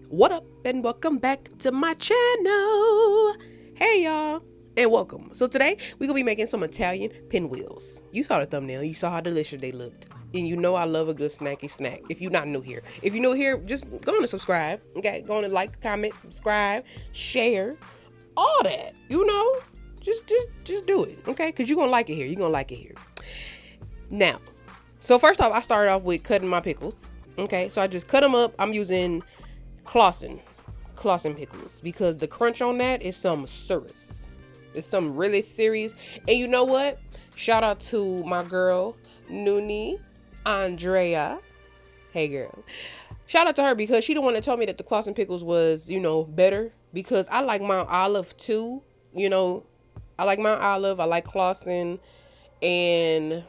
What up, and welcome back to my channel. Hey, y'all, and welcome. So today we're gonna be making some Italian pinwheels. You saw the thumbnail, you saw how delicious they looked, and you know I love a good snacky snack. If you're not new here, if you're new here, just go on and subscribe. Okay, go on and like, comment, subscribe, share, all that. Just do it. Okay, because you're gonna like it here. You're gonna like it here. Now, so first off, I started off with cutting my pickles. Okay, so I just cut them up. I'm using Claussen Pickles because the crunch on that is some serious. It's some really serious. And you know what? Shout out to my girl Nuni Andrea. Hey girl. Shout out to her because she the one that told me that the Claussen Pickles was, better because I like Mount Olive too. I like Mount Olive. I like Claussen, and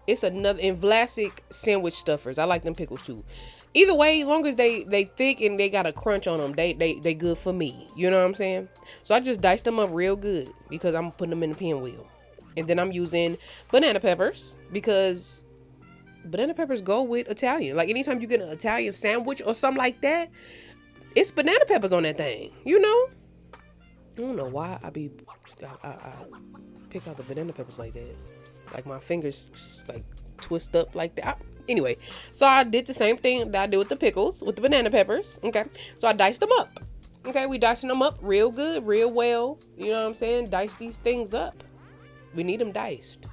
it's another in Vlasic sandwich stuffers. I like them pickles too. Either way, as long as they thick and they got a crunch on them, they good for me. You know what I'm saying? So I just diced them up real good because I'm putting them in the pinwheel. And then I'm using banana peppers because banana peppers go with Italian. Like anytime you get an Italian sandwich or something like that, it's banana peppers on that thing. I don't know why I pick out the banana peppers like that. Like my fingers like twist up like that. Anyway, so I did the same thing that I did with the pickles, with the banana peppers. Okay, so I diced them up. Okay, we dicing them up real good, real well. You know what I'm saying? Dice these things up. We need them diced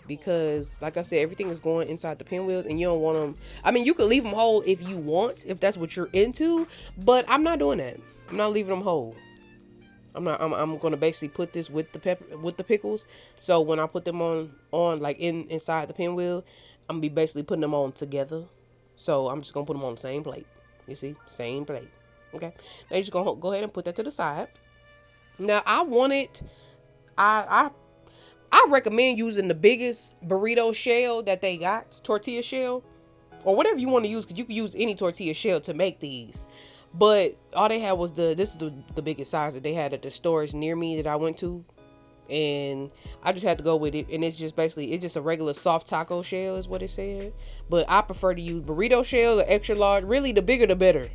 because, like I said, everything is going inside the pinwheels, and you don't want them. I mean, you can leave them whole if you want, if that's what you're into. But I'm not doing that. I'm not leaving them whole. I'm gonna basically put this with the pickles. So when I put them on like inside the pinwheel, I'm gonna be basically putting them on together. So I'm just gonna put them on the same plate. You see, same plate. Okay. Now you're just gonna go ahead and put that to the side. Now I recommend using the biggest burrito shell that they got, tortilla shell, or whatever you want to use, because you can use any tortilla shell to make these. But all they had was this is the biggest size that they had at the stores near me that I went to. And I just had to go with it. And it's just a regular soft taco shell is what it said. But I prefer to use burrito shell or extra large. Really, the bigger the better.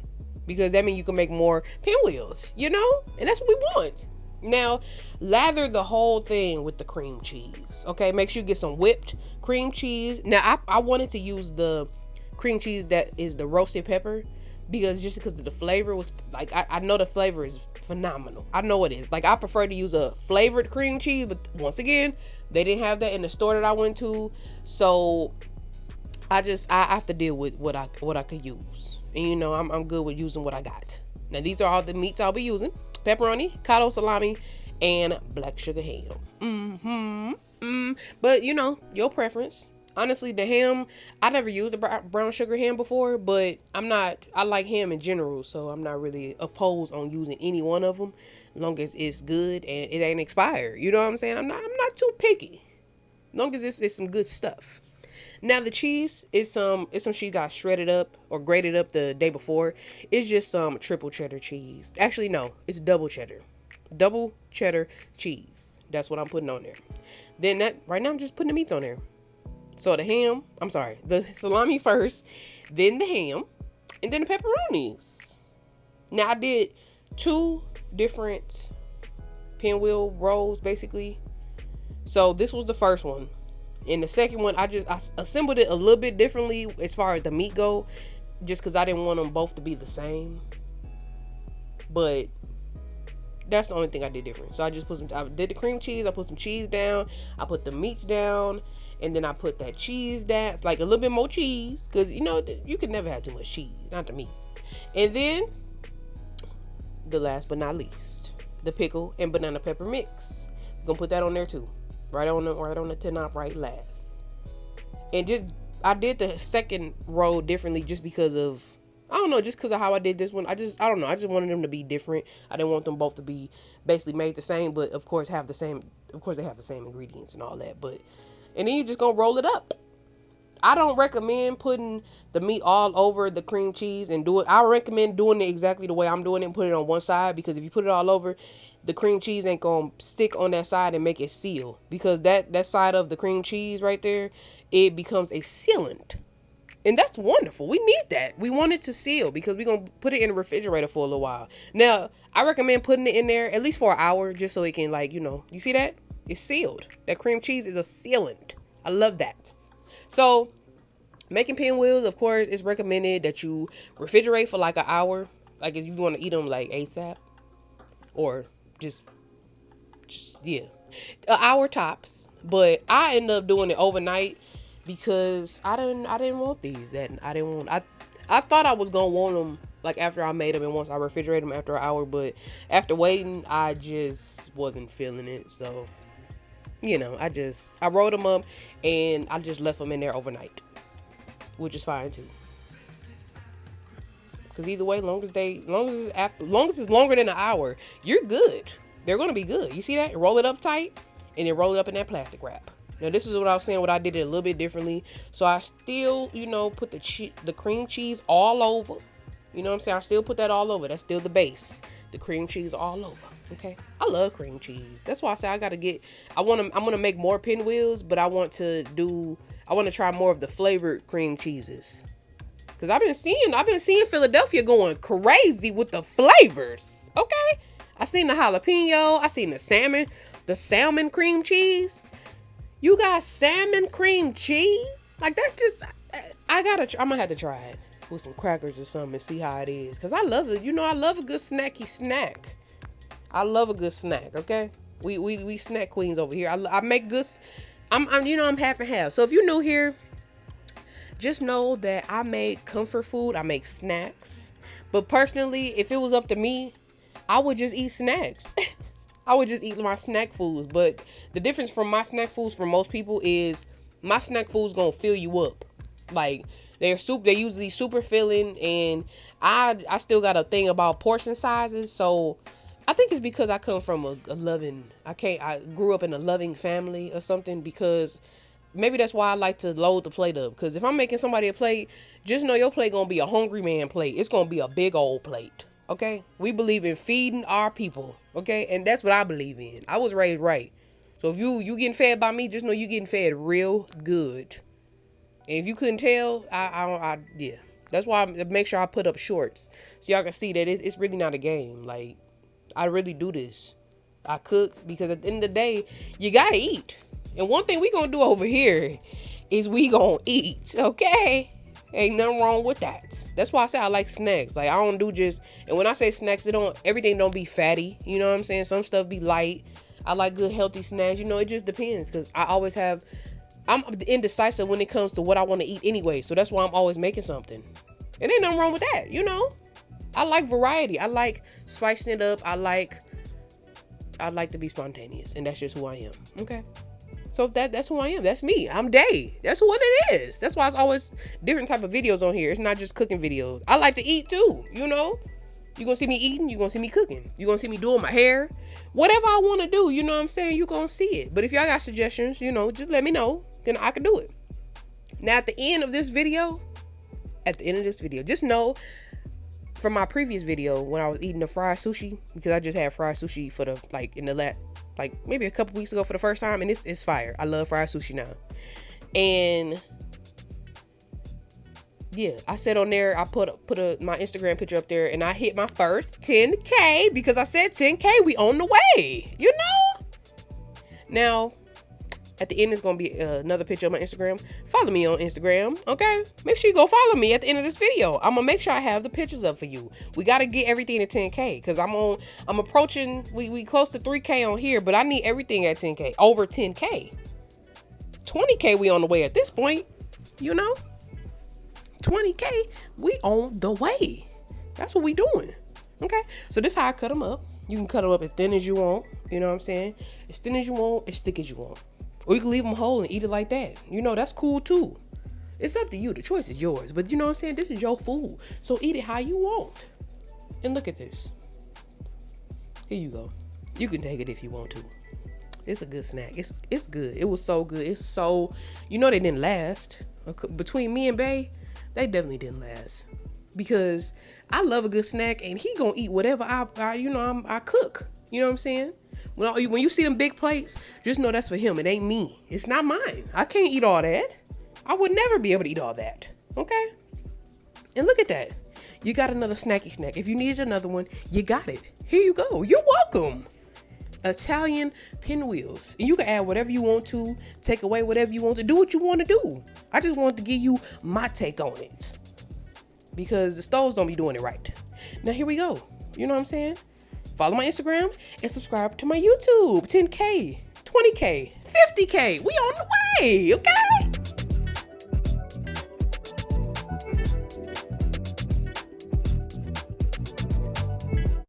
Because that means you can make more pinwheels, And that's what we want. Now, lather the whole thing with the cream cheese. Okay, make sure you get some whipped cream cheese. Now, I wanted to use the cream cheese that is the roasted pepper. Because the flavor was like, I know the flavor is phenomenal. I know it is. Like, I prefer to use a flavored cream cheese, but once again, they didn't have that in the store that I went to. So I have to deal with what I could use. And I'm good with using what I got. Now these are all the meats I'll be using: pepperoni, Cotto Salami, and black sugar ham. But your preference. Honestly, the ham, I never used the brown sugar ham before, but I like ham in general, so I'm not really opposed on using any one of them, as long as it's good and it ain't expired. You know what I'm saying? I'm not too picky, as long as it's some good stuff. Now the cheese is some cheese I shredded up or grated up the day before. It's just some triple cheddar cheese. Actually, no, it's double cheddar cheese. That's what I'm putting on there. Then right now I'm just putting the meats on there. So the salami first, then the ham, and then the pepperonis. Now I did 2 different pinwheel rolls basically. So this was the first one. And the second one, I assembled it a little bit differently as far as the meat go, just because I didn't want them both to be the same. But that's the only thing I did different. So I did the cream cheese, I put some cheese down, I put the meats down, and then I put that cheese down. It's like a little bit more cheese, because you can never have too much cheese, not to me. And then the last but not least, the pickle and banana pepper mix. I'm gonna put that on there too, right on the top, right last. And I did the second roll differently just because of, I don't know, just because of how I did this one. I don't know. I just wanted them to be different. I didn't want them both to be basically made the same, but of course they have the same ingredients and all that. And then you're just gonna roll it up. I don't recommend putting the meat all over the cream cheese and do it. I recommend doing it exactly the way I'm doing it and put it on one side, because if you put it all over, the cream cheese ain't gonna stick on that side and make it seal, because that side of the cream cheese right there, it becomes a sealant. And that's wonderful. We need that. We want it to seal because we're going to put it in the refrigerator for a little while. Now, I recommend putting it in there at least for an hour just so it can, like, you see that? It's sealed. That cream cheese is a sealant. I love that. So, making pinwheels, of course, it's recommended that you refrigerate for like an hour. Like, if you want to eat them, like, ASAP. Or just yeah. An hour tops. But I end up doing it overnight because I didn't want these. I thought I was gonna want them like after I made them and once I refrigerated them after an hour, but after waiting, I just wasn't feeling it. So, I rolled them up and I just left them in there overnight, which is fine too. Cause either way, long as it's longer than an hour, you're good. They're gonna be good. You see that? Roll it up tight and then roll it up in that plastic wrap. Now, this is what I was saying, what I did it a little bit differently. So I still, put the cream cheese all over. You know what I'm saying? I still put that all over. That's still the base. The cream cheese all over. Okay? I love cream cheese. That's why I say I'm going to make more pinwheels, but I want to try more of the flavored cream cheeses. Because I've been seeing Philadelphia going crazy with the flavors. Okay? I seen the jalapeno. I seen the salmon cream cheese. You got salmon cream cheese? Like, that's just, I'm gonna have to try it with some crackers or something and see how it is. Cause I love it. I love a good snacky snack. I love a good snack. Okay, we snack queens over here. I make good. I'm half and half. So if you're new here, just know that I make comfort food. I make snacks. But personally, if it was up to me, I would just eat snacks. I would just eat my snack foods. But the difference from my snack foods from most people is my snack foods gonna fill you up. Like, they're usually super filling, and I still got a thing about portion sizes. So I think it's because I come from I grew up in a loving family or something, because maybe that's why I like to load the plate up. Because if I'm making somebody a plate, just know your plate gonna be a hungry man plate. It's gonna be a big old plate. Okay? We believe in feeding our people. Okay? And that's what I believe in. I was raised right. So if you getting fed by me, just know you getting fed real good. And if you couldn't tell, yeah. That's why I make sure I put up shorts, so y'all can see that it's really not a game. Like, I really do this. I cook because at the end of the day, you gotta eat. And one thing we gonna do over here is we gonna eat. Okay? Ain't nothing wrong with that. That's why I say I like snacks. Like, I don't do and when I say snacks, everything don't be fatty. You know what I'm saying? Some stuff be light. I like good healthy snacks. It just depends, because I'm indecisive when it comes to what I want to eat anyway. So that's why I'm always making something. And ain't nothing wrong with that. I like variety. I like spicing it up. I like to be spontaneous, and that's just who I am. Okay? So that's who I am. That's me. I'm Day. That's what it is. That's why it's always different type of videos on here. It's not just cooking videos. I like to eat too. You're gonna see me eating. You're gonna see me cooking. You're gonna see me doing my hair. Whatever I want to do, you know what I'm saying? You're gonna see it. But if y'all got suggestions, just let me know. Then I can do it. Now, at the end of this video, just know from my previous video when I was eating the fried sushi, because I just had fried sushi for maybe a couple weeks ago for the first time, and it's fire. I love fried sushi now. And yeah, I said on there, I put my Instagram picture up there, and I hit my first 10K because I said 10K, we on the way, Now, at the end, it's going to be another picture of my Instagram. Follow me on Instagram, okay? Make sure you go follow me at the end of this video. I'm going to make sure I have the pictures up for you. We got to get everything to 10K, because I'm approaching, we close to 3K on here, but I need everything at 10K, over 10K. 20K, we on the way at this point, 20K, we on the way. That's what we doing, okay? So this is how I cut them up. You can cut them up as thin as you want, you know what I'm saying? As thin as you want, as thick as you want. Or you can leave them whole and eat it like that. That's cool too. It's up to you. The choice is yours. But you know what I'm saying? This is your food. So eat it how you want. And look at this. Here you go. You can take it if you want to. It's a good snack. It's good. It was so good. It's so, they didn't last. Between me and Bay, they definitely didn't last. Because I love a good snack, and he gonna eat whatever I cook. You know what I'm saying? When you see them big plates, just know that's for him. It ain't me. It's not mine. I can't eat all that. I would never be able to eat all that. Okay? And look at that. You got another snacky snack. If you needed another one, you got it. Here you go. You're welcome. Italian Pinwheels. And you can add whatever you want to, take away whatever you want to, do what you want to do. I just wanted to give you my take on it. Because the stores don't be doing it right. Now here we go. You know what I'm saying? Follow my Instagram and subscribe to my YouTube. 10K, 20K, 50K. We on the way, okay?